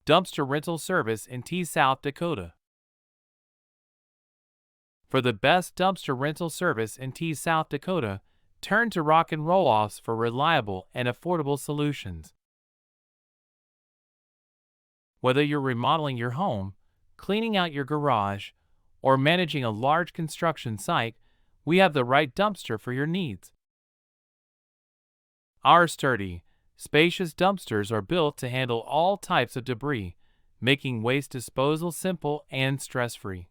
dumpster rental service in South Dakota. For the best dumpster rental service in South Dakota, turn to Rockn Rolloffs for reliable and affordable solutions. Whether you're remodeling your home, cleaning out your garage, or managing a large construction site, we have the right dumpster for your needs. Our sturdy, spacious dumpsters are built to handle all types of debris, making waste disposal simple and stress-free.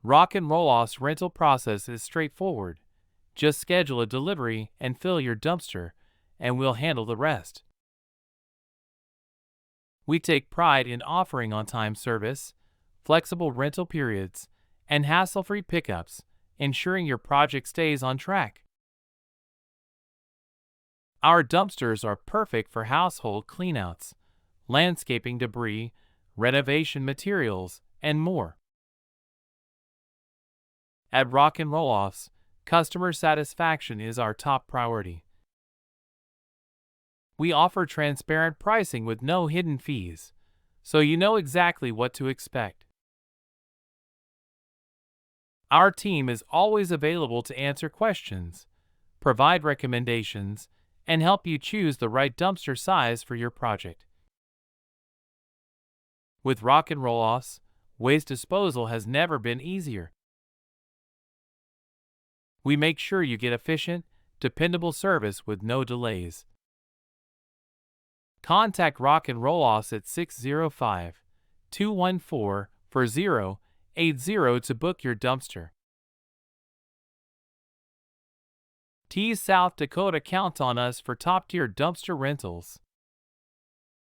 Rockn Rolloffs rental process is straightforward. Just schedule a delivery and fill your dumpster, and we'll handle the rest. We take pride in offering on-time service, flexible rental periods, and hassle-free pickups, ensuring your project stays on track. Our dumpsters are perfect for household cleanouts, landscaping debris, renovation materials, and more. At Rockn Rolloffs, customer satisfaction is our top priority. We offer transparent pricing with no hidden fees, so you know exactly what to expect. Our team is always available to answer questions, provide recommendations, and help you choose the right dumpster size for your project. With Rockn Rolloffs, waste disposal has never been easier. We make sure you get efficient, dependable service with no delays. Contact Rockn Rolloffs at 605-214-4080 to book your dumpster. South Dakota, count on us for top-tier dumpster rentals.